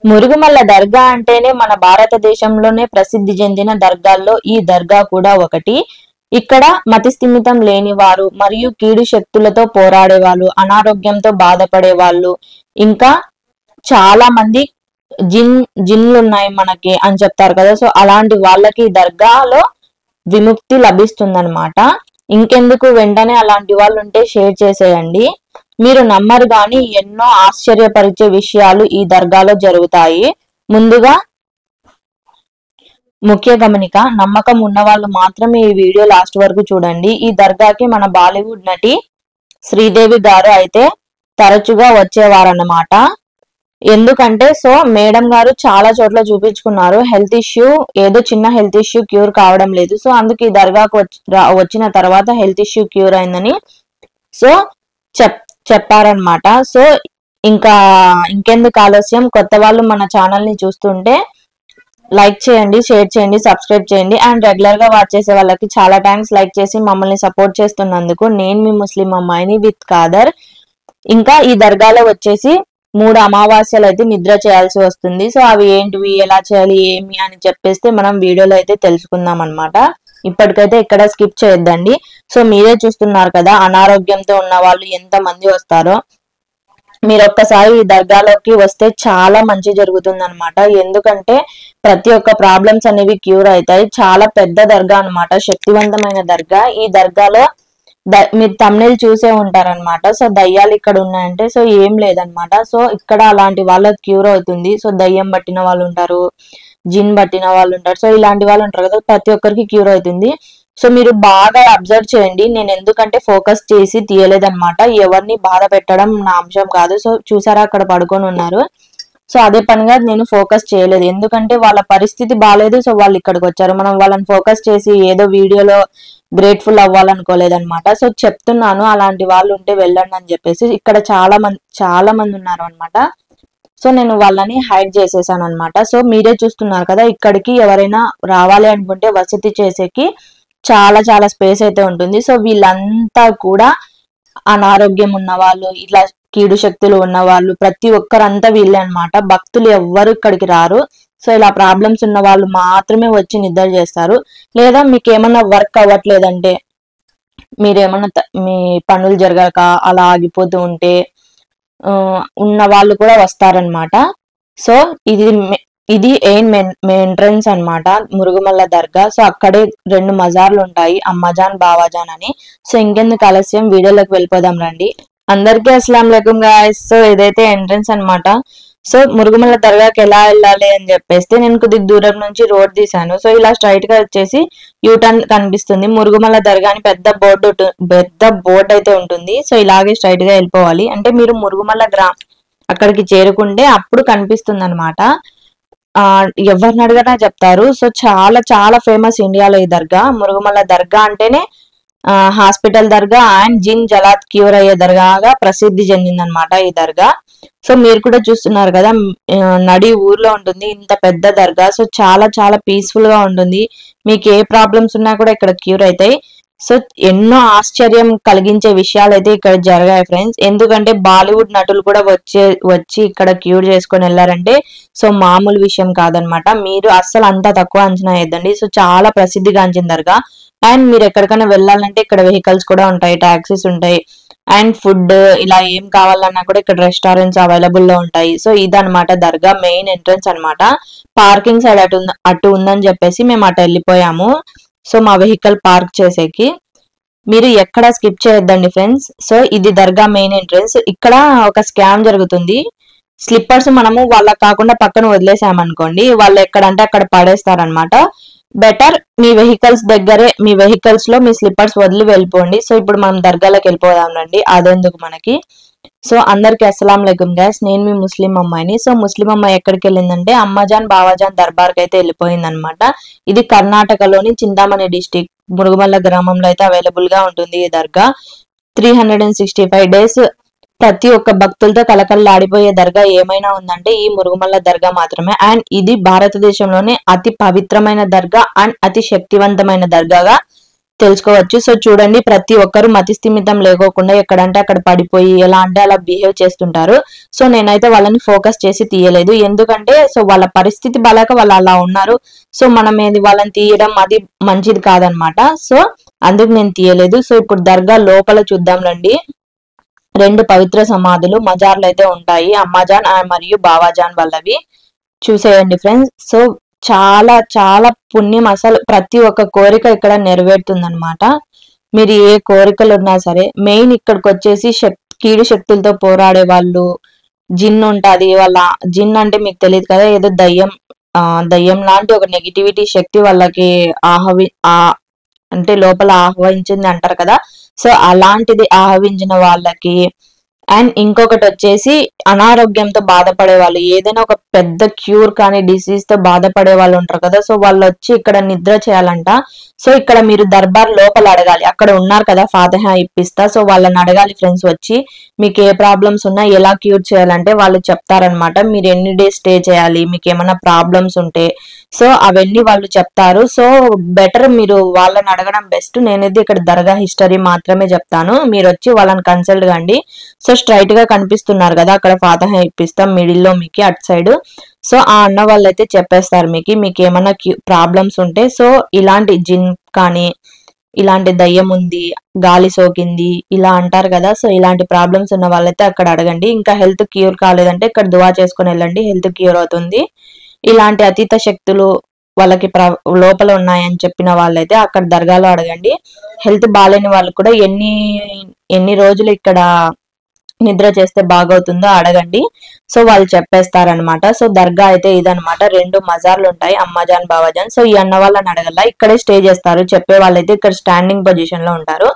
మురుగుమల్ల దర్గా అంటేనే మన భారతదేశంలోనే ప్రసిద్ధి చెందిన దర్గాల్లో ఈ దర్గా కూడా ఒకటి. ఇక్కడ మతి స్థిమితం లేని వారు మరియు కీడు శక్తులతో పోరాడే వాళ్ళు, అనారోగ్యంతో బాధపడే వాళ్ళు, ఇంకా చాలా మంది జిన్లు ఉన్నాయి మనకి అని చెప్తారు కదా. సో అలాంటి వాళ్ళకి ఈ దర్గాలో విముక్తి లభిస్తుందన్నమాట. ఇంకెందుకు, వెంటనే అలాంటి వాళ్ళు ఉంటే షేర్ చేసేయండి. మీరు నమ్మరు గాని ఎన్నో ఆశ్చర్యపరిచే విషయాలు ఈ దర్గాలో జరుగుతాయి. ముందుగా ముఖ్య గమనిక, నమ్మకం ఉన్న వాళ్ళు మాత్రమే ఈ వీడియో లాస్ట్ వరకు చూడండి. ఈ దర్గాకి మన బాలీవుడ్ నటి శ్రీదేవి గారు అయితే తరచుగా వచ్చేవారన్నమాట. ఎందుకంటే సో మేడం గారు చాలా చోట్ల చూపించుకున్నారు, హెల్త్ ఇష్యూ, ఏదో చిన్న హెల్త్ ఇష్యూ క్యూర్ కావడం లేదు. సో అందుకు ఈ దర్గాకు వచ్చిన తర్వాత హెల్త్ ఇష్యూ క్యూర్ అయిందని సో చెప్పారనమాట. సో ఇంకెందుకు ఆలస్యం, కొత్త వాళ్ళు మన ఛానల్ ని చూస్తుంటే లైక్ చేయండి, షేర్ చేయండి, సబ్స్క్రైబ్ చేయండి. అండ్ రెగ్యులర్ గా వాచ్ చేసే వాళ్ళకి చాలా థ్యాంక్స్ లైక్ చేసి మమ్మల్ని సపోర్ట్ చేస్తున్నందుకు. నేను మీ ముస్లిం అమ్మాయిని విత్ కాదర్. ఇంకా ఈ దర్గాలో వచ్చేసి 3 అమావాస్యలు అయితే నిద్ర చేయాల్సి వస్తుంది. సో అవి ఏంటివి, ఎలా చేయాలి, ఏమి అని చెప్పేస్తే మనం వీడియోలో అయితే తెలుసుకుందాం అనమాట. ఇప్పటికైతే ఇక్కడ స్కిప్ చేయొద్దండి. సో మీరే చూస్తున్నారు కదా అనారోగ్యంతో ఉన్న వాళ్ళు ఎంత మంది వస్తారో. మీరు ఒక్కసారి ఈ దర్గాలోకి వస్తే చాలా మంచి జరుగుతుంది అనమాట. ఎందుకంటే ప్రతి ఒక్క ప్రాబ్లమ్స్ అనేవి క్యూర్ అవుతాయి. చాలా పెద్ద దర్గా అనమాట, శక్తివంతమైన దర్గా. ఈ దర్గాలో మీరు తమ్నెల్ చూసే ఉంటారనమాట. సో దయ్యాలు ఇక్కడ ఉన్నాయంటే సో ఏం లేదనమాట. సో ఇక్కడ అలాంటి వాళ్ళకి క్యూర్ అవుతుంది. సో దయ్యం పట్టిన వాళ్ళు ఉంటారు, జిన్ పట్టిన వాళ్ళు ఉంటారు, సో ఇలాంటి వాళ్ళు ఉంటారు కదా, ప్రతి ఒక్కరికి క్యూర్ అవుతుంది. సో మీరు బాగా అబ్జర్వ్ చేయండి. నేను ఎందుకంటే ఫోకస్ చేసి తీయలేదన్నమాట, ఎవరిని బాధ పెట్టడం నా అంశం కాదు. సో చూసారా అక్కడ పడుకొని ఉన్నారు. సో అదే పనిగా నేను ఫోకస్ చేయలేదు, ఎందుకంటే వాళ్ళ పరిస్థితి బాగాలేదు. సో వాళ్ళు ఇక్కడికి వచ్చారు, మనం వాళ్ళని ఫోకస్ చేసి ఏదో వీడియోలో గ్రేట్ఫుల్ అవ్వాలనుకోలేదన్నమాట. సో చెప్తున్నాను అలాంటి వాళ్ళు ఉంటే వెళ్ళండి అని చెప్పేసి. ఇక్కడ చాలా మంది ఉన్నారు అనమాట. సో నేను వాళ్ళని హైడ్ చేసేసాను అనమాట. సో మీరే చూస్తున్నారు కదా, ఇక్కడికి ఎవరైనా రావాలి అనుకుంటే వసతి చేసేకి చాలా స్పేస్ అయితే ఉంటుంది. సో వీళ్ళంతా కూడా అనారోగ్యం ఉన్న వాళ్ళు, ఇట్లా కీడు శక్తులు ఉన్న వాళ్ళు, ప్రతి ఒక్కరంతా వీళ్ళే అనమాట. భక్తులు ఎవ్వరు ఇక్కడికి రారు. సో ఇలా ప్రాబ్లమ్స్ ఉన్న వాళ్ళు మాత్రమే వచ్చి నిద్ర చేస్తారు. లేదా మీకు ఏమన్నా వర్క్ అవ్వట్లేదంటే, మీరేమన్నా మీ పనులు జరగక అలా ఆగిపోతూ ఉంటే ఉన్న వాళ్ళు కూడా వస్తారనమాట. సో ఇది మెయిన్ ఎంట్రన్స్ అనమాట మురుగుమల్ల దర్గా. సో అక్కడే 2 మజార్లు ఉంటాయి, అమ్మజాన్, బావాజాన్ అని. సో ఇంకెందుకు ఆలస్యం, వీడియోలోకి వెళ్ళిపోదాం రండి. అందరికీ అస్సలాం అలైకుం గాయ్స్. సో ఇదైతే ఎంట్రన్స్ అనమాట. సో మురుగుమల్ల దర్గాకి ఎలా వెళ్ళాలి అని చెప్పేస్తే నేను కొద్దిగా దూరం నుంచి రోడ్ తీసాను. సో ఇలా స్ట్రైట్ గా వచ్చేసి యూటర్న్ కనిపిస్తుంది. మురుగుమల్ల దర్గా అని పెద్ద బోర్డు అయితే ఉంటుంది. సో ఇలాగే స్ట్రైట్ గా వెళ్ళిపోవాలి. అంటే మీరు మురుగుమల్ల అక్కడికి చేరుకుంటే అప్పుడు కనిపిస్తుంది అనమాట. ఎవరిని అడిగినా చెప్తారు. సో చాలా ఫేమస్ ఇండియాలో ఈ దర్గా. మురుగుమల్ల దర్గా అంటేనే హాస్పిటల్ దర్గా అండ్ జిన్ జలాత్ క్యూర్ అయ్యే దర్గాగా ప్రసిద్ధి చెందిందనమాట ఈ దర్గా. సో మీరు కూడా చూస్తున్నారు కదా, నడి ఊర్లో ఉంటుంది ఇంత పెద్ద దర్గా. సో చాలా పీస్ఫుల్ గా ఉంటుంది. మీకు ఏ ప్రాబ్లమ్స్ ఉన్నా కూడా ఇక్కడ క్యూర్ అవుతాయి. సో ఎన్నో ఆశ్చర్యం కలిగించే విషయాలు అయితే ఇక్కడ జరిగాయి ఫ్రెండ్స్. ఎందుకంటే బాలీవుడ్ నటులు కూడా వచ్చి ఇక్కడ క్యూర్ చేసుకొని వెళ్ళారంటే సో మామూలు విషయం కాదనమాట. మీరు అస్సలు అంతా తక్కువ అంచనా వేద్దండి. సో చాలా ప్రసిద్ధిగాంచిన దర్గా. అండ్ మీరు ఎక్కడికైనా వెళ్ళాలంటే ఇక్కడ వెహికల్స్ కూడా ఉంటాయి, టాక్సీస్ ఉంటాయి, అండ్ ఫుడ్ ఇలా ఏం కావాలన్నా కూడా ఇక్కడ రెస్టారెంట్స్ అవైలబుల్ లో ఉంటాయి. సో ఇదనమాట దర్గా మెయిన్ ఎంట్రన్స్ అనమాట. పార్కింగ్ సైడ్ అటు ఉందని చెప్పేసి మేము అటు వెళ్ళిపోయాము. సో మా వెహికల్ పార్క్ చేసేకి. మీరు ఎక్కడ స్కిప్ చేయొద్దండి ఫ్రెండ్స్. సో ఇది దర్గా మెయిన్ ఎంట్రన్స్. ఇక్కడ ఒక స్కామ్ జరుగుతుంది. స్లిప్పర్స్ మనము వాళ్ళకి కాకుండా పక్కన వదిలేసామనుకోండి, వాళ్ళు ఎక్కడంటే అక్కడ పడేస్తారనమాట. బెటర్ మీ వెహికల్స్ లో మీ స్లిప్పర్స్ వదిలి వెళ్ళిపోండి. సో ఇప్పుడు మనం దర్గాలోకి వెళ్ళిపోదాం రండి, అదెందుకు మనకి. సో అందరికి అస్సలాం అలైకుం గైస్, నేను మీ ముస్లిం అమ్మాయిని. సో ముస్లిం అమ్మాయి ఎక్కడికి వెళ్ళిందంటే అమ్మజాన్ బావాజాన్ దర్బార్కి అయితే వెళ్ళిపోయింది అనమాట. ఇది కర్ణాటకలోని చింతామణి డిస్టిక్ మురుగుమల్ల గ్రామంలో అయితే అవైలబుల్ గా ఉంటుంది ఈ దర్గా. 365 days ప్రతి ఒక్క భక్తులతో కలకల్లాడిపోయే దర్గా ఏమైనా ఉందంటే ఈ మురుగుమల్ల దర్గా మాత్రమే. అండ్ ఇది భారతదేశంలోనే అతి పవిత్రమైన దర్గా అండ్ అతి శక్తివంతమైన దర్గాగా తెలుసుకోవచ్చు. సో చూడండి, ప్రతి ఒక్కరు మతి స్థిమితం లేకోకుండా ఎక్కడంటే అక్కడ పడిపోయి ఎలా అంటే అలా బిహేవ్ చేస్తుంటారు. సో నేనైతే వాళ్ళని ఫోకస్ చేసి తీయలేదు, ఎందుకంటే సో వాళ్ళ పరిస్థితి బాలేక వాళ్ళు అలా ఉన్నారు. సో మనం ఏది వాళ్ళని తీయడం అది మంచిది కాదనమాట. సో అందుకు నేను తీయలేదు. సో ఇప్పుడు దర్గా లోపల చూద్దాం రండి. 2 పవిత్ర సమాధులు మజార్లు అయితే ఉంటాయి, అమ్మాజాన్ మరియు బావాజాన్ వాళ్ళవి. చూసేయండి ఫ్రెండ్స్. సో చాలా చాలా పుణ్యం, అసలు ప్రతి ఒక్క కోరిక ఇక్కడ నెరవేరుతుందన్నమాట. మీరు ఏ కోరికలు ఉన్నా సరే. మెయిన్ ఇక్కడికి వచ్చేసి కీడు శక్తులతో పోరాడే వాళ్ళు, జిన్ ఉంటది. వాళ్ళ జిన్ అంటే మీకు తెలియదు కదా, ఏదో దయ్యం లాంటి ఒక నెగిటివిటీ శక్తి వాళ్ళకి అంటే లోపల ఆహ్వానించింది అంటారు కదా. సో అలాంటిది ఆహ్వానించిన వాళ్ళకి. అండ్ ఇంకొకటి వచ్చేసి అనారోగ్యంతో బాధపడే వాళ్ళు, ఏదైనా ఒక పెద్ద క్యూర్ కానీ డిసీజ్ తో బాధపడే వాళ్ళు ఉంటారు కదా. సో వాళ్ళు వచ్చి ఇక్కడ నిద్ర చేయాలంట. సో ఇక్కడ మీరు దర్బార్ లోపల అడగాలి, అక్కడ ఉన్నారు కదా ఫాతిహా ఇప్పిస్తా. సో వాళ్ళని అడగాలి ఫ్రెండ్స్ వచ్చి, మీకు ఏ ప్రాబ్లమ్స్ ఉన్నా ఎలా క్యూర్ చేయాలంటే వాళ్ళు చెప్తారనమాట. మీరు ఎన్ని డేస్ స్టే చేయాలి, మీకు ఏమైనా ప్రాబ్లమ్స్ ఉంటే సో అవన్నీ వాళ్ళు చెప్తారు. సో బెటర్ మీరు వాళ్ళని అడగడం బెస్ట్. నేనైతే ఇక్కడ దర్గా హిస్టరీ మాత్రమే చెప్తాను, మీరు వచ్చి వాళ్ళని కన్సల్ట్ కండి. సో స్ట్రైట్ గా కనిపిస్తున్నారు కదా, అక్కడ ఫాతిహా ఇప్పిస్తాం మిడిల్లో మీకు అటు సైడ్. సో ఆ అన్న వాళ్ళు అయితే చెప్పేస్తారు మీకు ఏమైనా ప్రాబ్లమ్స్ ఉంటే. సో ఇలాంటి జిన్ కానీ ఇలాంటి దయ్యం ఉంది, గాలి సోకింది ఇలా అంటారు కదా. సో ఇలాంటి ప్రాబ్లమ్స్ ఉన్న వాళ్ళైతే అక్కడ అడగండి. ఇంకా హెల్త్ క్యూర్ కాలేదంటే ఇక్కడ దువా చేసుకుని వెళ్ళండి, హెల్త్ క్యూర్ అవుతుంది. ఇలాంటి అతీత శక్తులు వాళ్ళకి లోపల ఉన్నాయని చెప్పిన వాళ్ళైతే అక్కడ దర్గాలో అడగండి. హెల్త్ బాగాలేని వాళ్ళు కూడా ఎన్ని రోజులు ఇక్కడ నిద్ర చేస్తే బాగవుతుందో అడగండి. సో వాళ్ళు చెప్పేస్తారనమాట. సో దర్గా అయితే ఇదనమాట. 2 మజార్లు ఉంటాయి, అమ్మాజాన్ బావాజాన్. సో ఈ అన్న వాళ్ళని అడగల, ఇక్కడే స్టే చేస్తారు. చెప్పే వాళ్ళైతే ఇక్కడ స్టాండింగ్ పొజిషన్ లో ఉంటారు.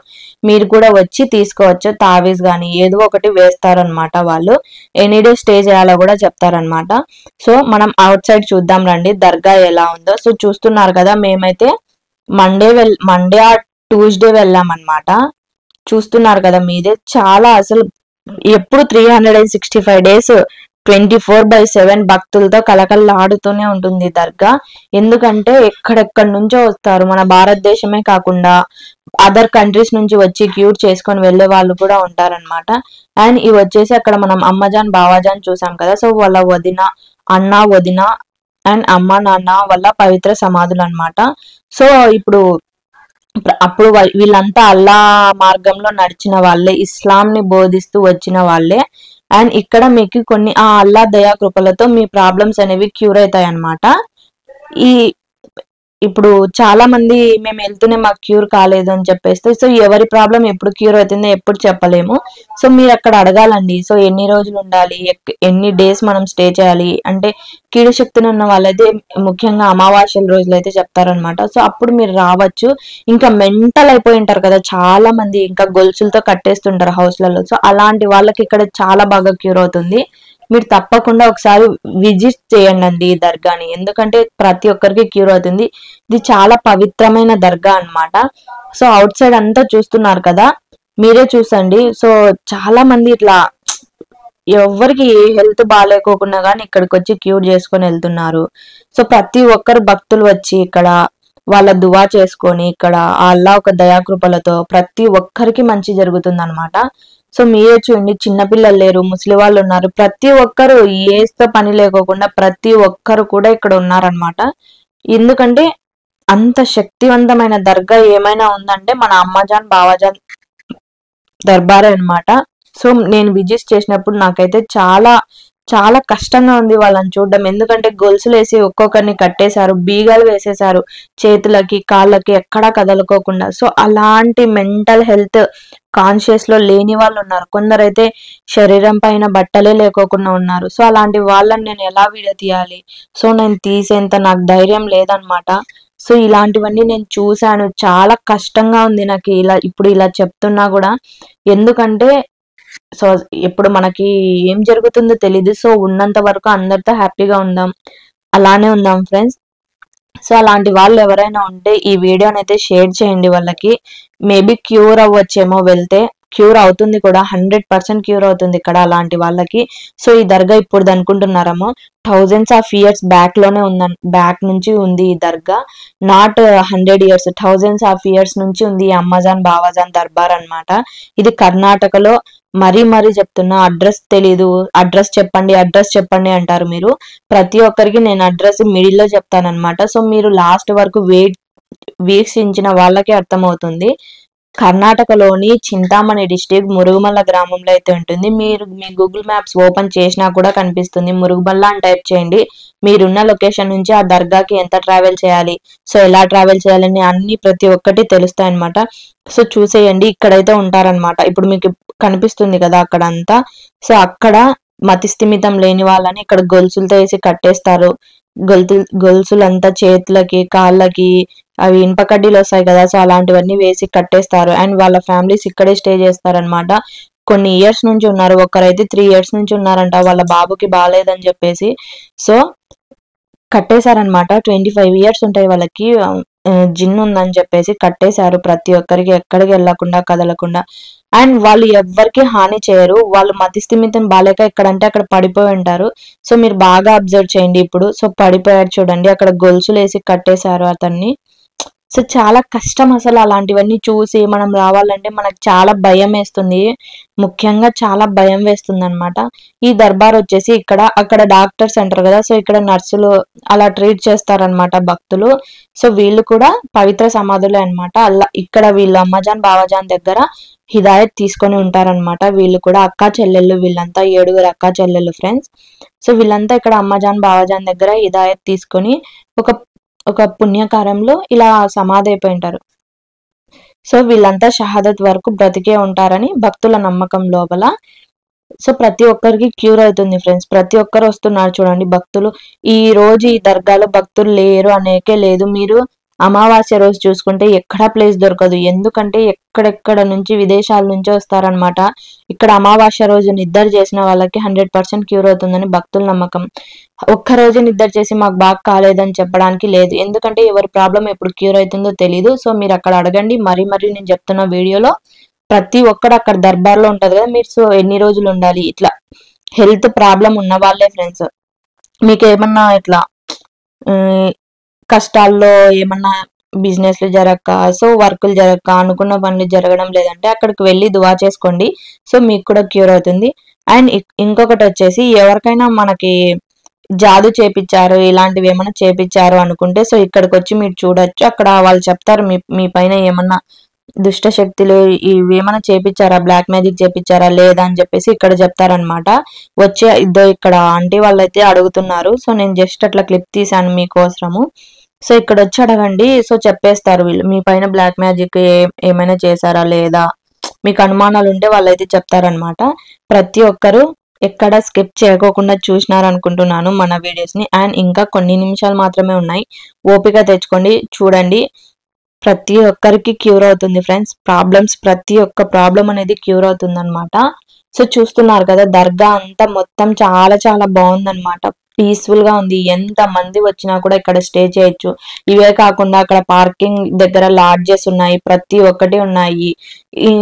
మీరు కూడా వచ్చి తీసుకోవచ్చు. తావీజ్ గానీ ఏదో ఒకటి వేస్తారనమాట వాళ్ళు. ఎనీ డే స్టే చేయాలో కూడా చెప్తారనమాట. సో మనం అవుట్ సైడ్ చూద్దాం రండి దర్గా ఎలా ఉందో. సో చూస్తున్నారు కదా, మేమైతే మండే ఆ ట్యూస్డే వెళ్ళామన్నమాట. చూస్తున్నారు కదా మీదే. చాలా అసలు ఎప్పుడు 365 days 24/7 భక్తులతో కలకల్లాడుతూనే ఉంటుంది దర్గా. ఎందుకంటే ఎక్కడెక్కడి నుంచో వస్తారు, మన భారతదేశమే కాకుండా అదర్ కంట్రీస్ నుంచి వచ్చి క్యూర్ చేసుకొని వెళ్లే వాళ్ళు కూడా ఉంటారనమాట. అండ్ ఇవి వచ్చేసి అక్కడ మనం అమ్మజాన్ బావాజాన్ చూసాం కదా. సో వాళ్ళ వదిన అండ్ అమ్మ నాన్న వాళ్ళ పవిత్ర సమాధులు అనమాట. సో అప్పుడు వీళ్ళంతా అల్లా మార్గంలో నడిచిన వాళ్ళే, ఇస్లాం ని బోధిస్తూ వచ్చిన వాళ్ళే. అండ్ ఇక్కడ మీకు కొన్ని ఆ అల్లా దయా కృపలతో మీ ప్రాబ్లమ్స్ అనేవి క్యూర్ అవుతాయి అన్నమాట. ఇప్పుడు చాలా మంది మేము వెళ్తూనే మాకు క్యూర్ కాలేదు అని చెప్పేస్తే, సో ఎవరి ప్రాబ్లం ఎప్పుడు క్యూర్ అవుతుందో ఎప్పుడు చెప్పలేము. సో మీరు అక్కడ అడగాలండి. సో ఎన్ని రోజులు ఉండాలి, ఎన్ని డేస్ మనం స్టే చేయాలి అంటే కీడు శక్తిని ఉన్న వాళ్ళైతే ముఖ్యంగా అమావాస్యల రోజులు అయితే చెప్తారనమాట. సో అప్పుడు మీరు రావచ్చు. ఇంకా మెంటల్ అయిపోయి ఉంటారు కదా చాలా మంది, ఇంకా గొలుసులతో కట్టేస్తుంటారు హౌస్లలో. సో అలాంటి వాళ్ళకి ఇక్కడ చాలా బాగా క్యూర్ అవుతుంది. మీరు తప్పకుండా ఒకసారి విజిట్ చేయండి ఈ దర్గాని, ఎందుకంటే ప్రతి ఒక్కరికి క్యూర్ అవుతుంది. ఇది చాలా పవిత్రమైన దర్గా అన్నమాట. సో అవుట్ సైడ్ అంతా చూస్తున్నారు కదా, మీరే చూసండి. సో చాలా మంది ఇట్లా ఎవరికి ఏ హెల్త్ బాగాలేకోకుండా కానీ ఇక్కడికి వచ్చి క్యూర్ చేసుకొని వెళ్తున్నారు. సో ప్రతి ఒక్కరు భక్తులు వచ్చి ఇక్కడ వాళ్ళ దువా చేసుకొని ఇక్కడ అల్లా ఒక దయాకృపలతో ప్రతి ఒక్కరికి మంచి జరుగుతుంది అనమాట. సో మీరే చూడండి, చిన్నపిల్లలు లేరు, ముసలి వాళ్ళు ఉన్నారు, ప్రతి ఒక్కరు ఏస్తో పని లేకోకుండా ప్రతి ఒక్కరు కూడా ఇక్కడ ఉన్నారనమాట. ఎందుకంటే అంత శక్తివంతమైన దర్గా ఏమైనా ఉందంటే మన అమ్మాజాన్ బావాజాన్ దర్బారే అనమాట. సో నేను విజిట్ చేసినప్పుడు నాకైతే చాలా చాలా కష్టంగా ఉంది వాళ్ళని చూడడం. ఎందుకంటే గొలుసులు వేసి ఒక్కొక్కరిని కట్టేశారు, బీగాలు వేసేశారు చేతులకి కాళ్ళకి, ఎక్కడా కదలుకోకుండా. సో అలాంటి మెంటల్ హెల్త్ కాన్షియస్ లో లేని వాళ్ళు ఉన్నారు. కొందరైతే శరీరం పైన బట్టలే లేకోకుండా ఉన్నారు. సో అలాంటి వాళ్ళని నేను ఎలా విడతీయాలి, సో నేను తీసేంత నాకు ధైర్యం లేదనమాట. సో ఇలాంటివన్నీ నేను చూశాను, చాలా కష్టంగా ఉంది నాకు ఇప్పుడు ఇలా చెప్తున్నా కూడా. ఎందుకంటే సో ఇప్పుడు మనకి ఏం జరుగుతుందో తెలీదు. సో ఉన్నంత వరకు అందరితో హ్యాపీగా ఉందాం, అలానే ఉందాం ఫ్రెండ్స్. సో అలాంటి వాళ్ళు ఎవరైనా ఉంటే ఈ వీడియోని అయితే షేర్ చేయండి వాళ్ళకి, మేబీ క్యూర్ అవ్వచ్చేమో వెళ్తే. క్యూర్ అవుతుంది కూడా, 100% క్యూర్ అవుతుంది ఇక్కడ అలాంటి వాళ్ళకి. సో ఈ దర్గా ఇప్పుడు అనుకుంటున్నారేమో, థౌజండ్స్ ఆఫ్ ఇయర్స్ బ్యాక్ లోనే బ్యాక్ నుంచి ఉంది ఈ దర్గా. Not 100 years, thousands of years నుంచి ఉంది ఈ అమ్మజాన్ బావాజాన్ దర్బార్ అన్నమాట. ఇది కర్ణాటకలో. మరీ చెప్తున్నా, అడ్రస్ తెలీదు, అడ్రస్ చెప్పండి అంటారు మీరు. ప్రతి ఒక్కరికి నేను అడ్రస్ మిడిల్ లో చెప్తానన్నమాట. సో మీరు లాస్ట్ వరకు వీక్షించిన వాళ్ళకి అర్థమవుతుంది. కర్ణాటకలోని చింతామణి డిస్టిక్ మురుగుమల్ల గ్రామంలో అయితే ఉంటుంది. మీరు మీ గూగుల్ మ్యాప్స్ ఓపెన్ చేసినా కూడా కనిపిస్తుంది. మురుగుమల్ల అని టైప్ చేయండి. మీరున్న లొకేషన్ నుంచి ఆ దర్గాకి ఎంత ట్రావెల్ చేయాలి, సో ఎలా ట్రావెల్ చేయాలని అన్ని ప్రతి ఒక్కటి తెలుస్తాయి అనమాట. సో చూసేయండి, ఇక్కడైతే ఉంటారనమాట. ఇప్పుడు మీకు కనిపిస్తుంది కదా అక్కడ అంతా. సో అక్కడ మతి స్థిమితం లేని వాళ్ళని ఇక్కడ గొలుసులతో వేసి కట్టేస్తారు. గొలుసులంతా చేతులకి, కాళ్ళకి, అవి ఇనుప కడ్డీలు వస్తాయి కదా, సో అలాంటివన్నీ వేసి కట్టేస్తారు. అండ్ వాళ్ళ ఫ్యామిలీస్ ఇక్కడే స్టే చేస్తారనమాట. కొన్ని ఇయర్స్ నుంచి ఉన్నారు. ఒకరైతే 3 years నుంచి ఉన్నారంట, వాళ్ళ బాబుకి బాగాలేదని చెప్పేసి. సో కట్టేశారనమాట. 25 years ఉంటాయి వాళ్ళకి. జిన్ ఉందని చెప్పేసి కట్టేశారు ప్రతి ఒక్కరికి, ఎక్కడికి వెళ్ళకుండా కదలకుండా. అండ్ వాళ్ళు ఎవ్వరికి హాని చేయరు. వాళ్ళు మతి స్థిమితం బాలేక ఎక్కడంటే అక్కడ పడిపోయి ఉంటారు. సో మీరు బాగా అబ్జర్వ్ చేయండి ఇప్పుడు. సో పడిపోయారు చూడండి, అక్కడ గొలుసులు వేసి కట్టేశారు అతన్ని. సో చాలా కష్టం అసలు అలాంటివన్నీ చూసి మనం రావాలంటే మనకు చాలా భయం వేస్తుంది. ముఖ్యంగా చాలా భయం వేస్తుంది అనమాట. ఈ దర్బార్ వచ్చేసి అక్కడ డాక్టర్స్ అంటారు కదా, సో ఇక్కడ నర్సులు అలా ట్రీట్ చేస్తారనమాట భక్తులు. సో వీళ్ళు కూడా పవిత్ర సమాధులే అనమాట. అలా ఇక్కడ వీళ్ళు అమ్మజాన్ బావాజాన్ దగ్గర హిదాయత్ తీసుకొని ఉంటారనమాట. వీళ్ళు కూడా అక్కా చెల్లెళ్ళు, వీళ్ళంతా 7 అక్కా చెల్లెళ్ళు ఫ్రెండ్స్. సో వీళ్ళంతా ఇక్కడ అమ్మజాన్ బావాజాన్ దగ్గర హిదాయత్ తీసుకొని ఒక పుణ్యకార్యంలో ఇలా సమాధి అయిపోయి ఉంటారు. సో వీళ్ళంతా షహాదత్ వరకు బ్రతికే ఉంటారని భక్తుల నమ్మకం లోపల. సో ప్రతి ఒక్కరికి క్యూర్ అవుతుంది ఫ్రెండ్స్. ప్రతి ఒక్కరు వస్తున్నారు చూడండి భక్తులు. ఈ రోజు ఈ దర్గాలో భక్తులు లేరు అనేకే లేదు. మీరు అమావాస్య రోజు చూసుకుంటే ఎక్కడా ప్లేస్ దొరకదు. ఎందుకంటే ఎక్కడెక్కడ నుంచి విదేశాల నుంచి వస్తారనమాట. ఇక్కడ అమావాస్య రోజు నిద్ర చేసిన వాళ్ళకి 100% క్యూర్ అవుతుందని భక్తుల నమ్మకం. ఒక్కరోజు నిద్ర చేసి మాకు బాగా కాలేదని చెప్పడానికి లేదు. ఎందుకంటే ఎవరి ప్రాబ్లం ఎప్పుడు క్యూర్ అవుతుందో తెలీదు. సో మీరు అక్కడ అడగండి. మరీ నేను చెప్తున్న వీడియోలో ప్రతి ఒక్కరు అక్కడ దర్బార్లో ఉంటది కదా, మీరు సో ఎన్ని రోజులు ఉండాలి, ఇట్లా హెల్త్ ప్రాబ్లం ఉన్న వాళ్ళే ఫ్రెండ్స్. మీకు ఏమన్నా ఇట్లా కష్టాల్లో ఏమన్నా బిజినెస్లు జరగక, సో వర్కులు జరగక, అనుకున్న పనులు జరగడం లేదంటే అక్కడికి వెళ్ళి దువా చేసుకోండి. సో మీకు కూడా క్యూర్ అవుతుంది. అండ్ ఇంకొకటి వచ్చేసి, ఎవరికైనా మనకి జాదు చేపించారు, ఇలాంటివి ఏమైనా చేపించారు అనుకుంటే సో ఇక్కడికి వచ్చి మీరు చూడొచ్చు. అక్కడ వాళ్ళు చెప్తారు మీ పైన ఏమన్నా దుష్ట శక్తులు ఇవి ఏమైనా చేపించారా, బ్లాక్ మ్యాజిక్ చేపించారా లేదా అని చెప్పేసి ఇక్కడ చెప్తారనమాట. వచ్చే ఇక్కడ ఆంటీ వాళ్ళైతే అడుగుతున్నారు. సో నేను జస్ట్ అట్లా క్లిప్ తీసాను మీకోసము. సో ఇక్కడ వచ్చి అడగండి. సో చెప్పేస్తారు వీళ్ళు మీ పైన బ్లాక్ మ్యాజిక్ ఏమైనా చేశారా లేదా, మీకు అనుమానాలు ఉంటే వాళ్ళైతే చెప్తారనమాట. ప్రతి ఒక్కరు ఎక్కడ స్కిప్ చేయకోకుండా చూసినారనుకుంటున్నాను మన వీడియోస్ ని. అండ్ ఇంకా కొన్ని నిమిషాలు మాత్రమే ఉన్నాయి, ఓపిక తెచ్చుకోండి, చూడండి. ప్రతి ఒక్కరికి క్యూర్ అవుతుంది ఫ్రెండ్స్. ప్రతి ఒక్క ప్రాబ్లం అనేది క్యూర్ అవుతుంది అనమాట. సో చూస్తున్నారు కదా, దర్గా అంతా మొత్తం చాలా చాలా బాగుందన్నమాట. పీస్ఫుల్ గా ఉంది. ఎంత మంది వచ్చినా కూడా ఇక్కడ స్టే చేయొచ్చు. ఇవే కాకుండా అక్కడ పార్కింగ్ దగ్గర లాడ్జెస్ ఉన్నాయి, ప్రతి ఒక్కటి ఉన్నాయి. ఈ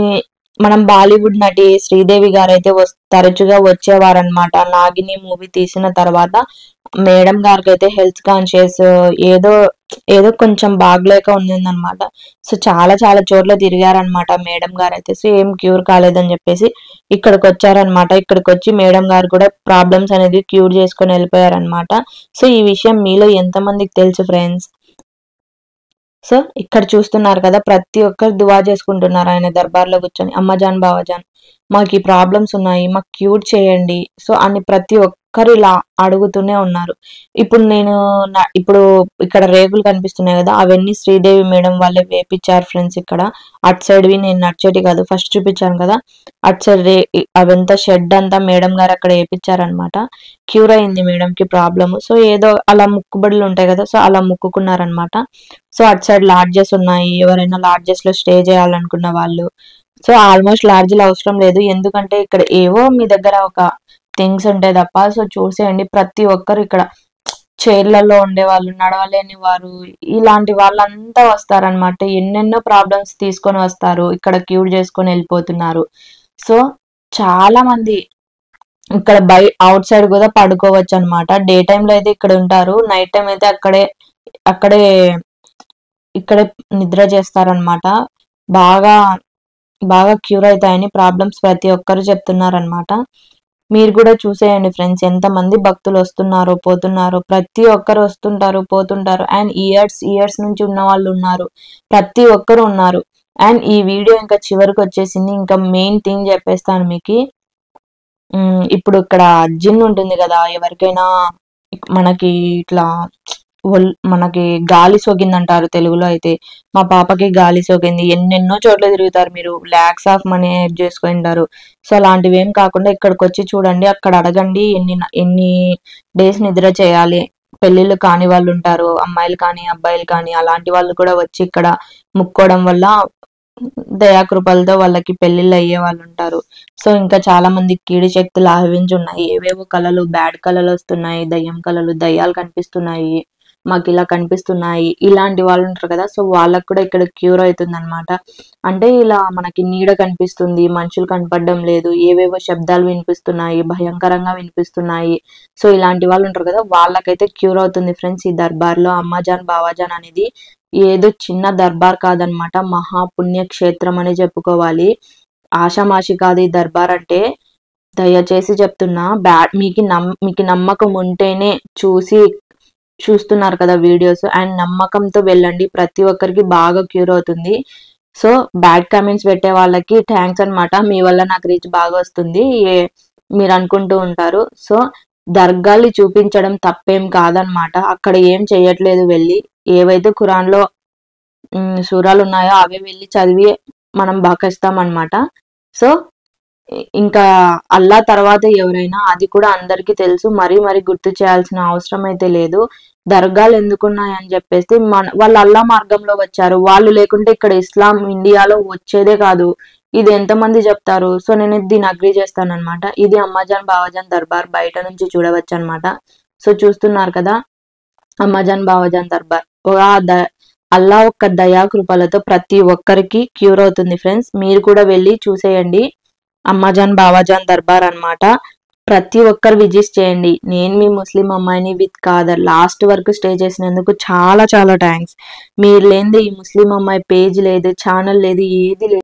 మనం బాలీవుడ్ నటి శ్రీదేవి గారు అయితే తరచుగా వచ్చేవారనమాట. నాగిని మూవీ తీసిన తర్వాత మేడం గారికి అయితే హెల్త్ కాన్షియస్ ఏదో కొంచెం బాగలేక ఉందన్నమాట. సో చాలా చాలా చోట్ల తిరిగారనమాట మేడం గారు అయితే. సో ఏం క్యూర్ కాలేదని చెప్పేసి ఇక్కడికి వచ్చారనమాట. ఇక్కడికి వచ్చి మేడం గారు కూడా ప్రాబ్లమ్స్ అనేది క్యూర్ చేసుకొని వెళ్ళిపోయారనమాట. సో ఈ విషయం మీలో ఎంతమందికి తెలుసు ఫ్రెండ్స్? సో ఇక్కడ చూస్తున్నారు కదా, ప్రతి ఒక్కరు దువా చేసుకుంటున్నారు ఆయన దర్బార్లో కూర్చొని. అమ్మజాన్ బావాజాన్ మాకు ఈ ప్రాబ్లమ్స్ ఉన్నాయి, మాకు క్యూర్ చేయండి సో అని ప్రతి ఒక్కరు ఇలా అడుగుతూనే ఉన్నారు. ఇప్పుడు ఇక్కడ రేకులు కనిపిస్తున్నాయి కదా, అవన్నీ శ్రీదేవి మేడం వాళ్ళే వేపించారు ఫ్రెండ్స్. ఇక్కడ అటు సైడ్వి నేను నడిచేటి కాదు, ఫస్ట్ చూపించాను కదా, అటు సైడ్ అవంతా షెడ్ అంతా మేడం గారు అక్కడ వేపించారనమాట. క్యూర్ అయింది మేడం కి ప్రాబ్లమ్. సో ఏదో అలా ముక్కుబడులు ఉంటాయి కదా, సో అలా ముక్కుకున్నారనమాట. సో అటు సైడ్ లాడ్జెస్ ఉన్నాయి, ఎవరైనా లాడ్జెస్ లో స్టే చేయాలనుకున్న వాళ్ళు. సో ఆల్మోస్ట్ లాడ్జ్లు అవసరం లేదు, ఎందుకంటే ఇక్కడ ఏవో మీ దగ్గర ఒక థింగ్స్ ఉంటాయి తప్ప. సో చూసేయండి, ప్రతి ఒక్కరు ఇక్కడ చైర్లలో ఉండే వాళ్ళు, నడవలేని వారు, ఇలాంటి వాళ్ళంతా వస్తారనమాట. ఎన్నెన్నో ప్రాబ్లమ్స్ తీసుకొని వస్తారు, ఇక్కడ క్యూర్ చేసుకొని వెళ్ళిపోతున్నారు. సో చాలా మంది ఇక్కడ అవుట్ సైడ్ కూడా పడుకోవచ్చు అనమాట. డే టైంలో అయితే ఇక్కడ ఉంటారు, నైట్ టైం అయితే అక్కడే ఇక్కడే నిద్ర చేస్తారనమాట. బాగా బాగా క్యూర్ అవుతాయని ప్రాబ్లమ్స్ ప్రతి ఒక్కరు చెప్తున్నారనమాట. మీరు కూడా చూసేయండి ఫ్రెండ్స్, ఎంతమంది భక్తులు వస్తున్నారో పోతున్నారో. ప్రతి ఒక్కరు వస్తుంటారు పోతుంటారు. అండ్ ఇయర్స్ నుంచి ఉన్న వాళ్ళు ఉన్నారు, ప్రతి ఒక్కరు ఉన్నారు. అండ్ ఈ వీడియో ఇంకా చివరికి వచ్చేసింది. ఇంకా మెయిన్ థింగ్ చెప్పేస్తాను మీకు. ఇప్పుడు ఇక్కడ జిన్ ఉంటుంది కదా, ఎవరికైనా మనకి ఇట్లా మనకి గాలి సోకిందంటారు తెలుగులో అయితే. మా పాపకి గాలి సోకింది. ఎన్నెన్నో చోట్ల తిరుగుతారు, మీరు ల్యాక్స్ ఆఫ్ మనీ యాడ్ చేసుకుంటారు. సో అలాంటివి ఏం కాకుండా ఇక్కడికి వచ్చి చూడండి, అక్కడ అడగండి ఎన్ని డేస్ నిద్ర చేయాలి. పెళ్ళిళ్ళు కాని వాళ్ళు ఉంటారు, అమ్మాయిలు కానీ అబ్బాయిలు కానీ, అలాంటి వాళ్ళు కూడా వచ్చి ఇక్కడ ముక్కోవడం వల్ల దయాకృపలతో వాళ్ళకి పెళ్లిళ్ళు అయ్యే వాళ్ళు ఉంటారు. సో ఇంకా చాలా మంది కీడు శక్తులు ఆవరించి ఉన్నాయి. ఏవేవో కళలు, బ్యాడ్ కళలు వస్తున్నాయి, దయ్యం కళలు, దయ్యాలు కనిపిస్తున్నాయి, మాకు ఇలా కనిపిస్తున్నాయి, ఇలాంటి వాళ్ళు ఉంటారు కదా. సో వాళ్ళకు కూడా ఇక్కడ క్యూర్ అవుతుంది అనమాట. అంటే ఇలా మనకి నీడ కనిపిస్తుంది, మనుషులు కనపడడం లేదు, ఏవేవో శబ్దాలు వినిపిస్తున్నాయి, భయంకరంగా వినిపిస్తున్నాయి. సో ఇలాంటి వాళ్ళు ఉంటారు కదా, వాళ్ళకైతే క్యూర్ అవుతుంది ఫ్రెండ్స్. ఈ దర్బార్లో అమ్మాజాన్ బావాజాన్ అనేది ఏదో చిన్న దర్బార్ కాదనమాట, మహాపుణ్యక్షేత్రం అని చెప్పుకోవాలి. ఆషామాషి కాదు ఈ దర్బార్ అంటే. దయచేసి చెప్తున్నా, మీకు నమ్మకం ఉంటేనే చూస్తున్నారు కదా వీడియోస్, అండ్ నమ్మకంతో వెళ్ళండి. ప్రతి ఒక్కరికి బాగా క్యూర్ అవుతుంది. సో బ్యాడ్ కామెంట్స్ పెట్టే వాళ్ళకి థ్యాంక్స్ అనమాట, మీ వల్ల నాకు రీచ్ బాగా వస్తుంది మీరు అనుకుంటూ ఉంటారు. సో దర్గాలు చూపించడం తప్పేం కాదనమాట, అక్కడ ఏం చేయట్లేదు. వెళ్ళి ఏవైతే ఖురాన్లో సూరాలు ఉన్నాయో అవే వెళ్ళి చదివి మనం బాకేస్తాం అనమాట. సో ఇంకా అల్లా తర్వాత ఎవరైనా, అది కూడా అందరికీ తెలుసు, మరీ గుర్తు చేయాల్సిన అవసరం అయితే లేదు. దర్గాలు ఎందుకున్నాయని చెప్పేసి వాళ్ళు అల్లా మార్గంలో వచ్చారు, వాళ్ళు లేకుంటే ఇక్కడ ఇస్లాం ఇండియాలో వచ్చేదే కాదు. ఇది ఎంతమంది చెప్తారు. సో నేను దీన్ని అగ్రీ చేస్తాను అనమాట. ఇది అమ్మాజాన్ బావాజాన్ దర్బార్, బయట నుంచి చూడవచ్చు అనమాట. సో చూస్తున్నారు కదా అమ్మాజాన్ బావాజాన్ దర్బార్. అల్లా ఒక్క దయా కృపలతో ప్రతి ఒక్కరికి క్యూర్ అవుతుంది ఫ్రెండ్స్. మీరు కూడా వెళ్ళి చూసేయండి, అమ్మాజాన్ బావాజాన్ దర్బార్ అన్నమాట. ప్రతి ఒక్కరు విజిట్ చేయండి. నేను మీ ముస్లిం అమ్మాయిని విత్ కాదర్ లాస్ట్ వరకు స్టే చేసినందుకు చాలా చాలా థ్యాంక్స్. మీరు లేనిది ఈ ముస్లిం అమ్మాయి పేజ్ లేదు, ఛానల్ లేదు, ఏది లేదు.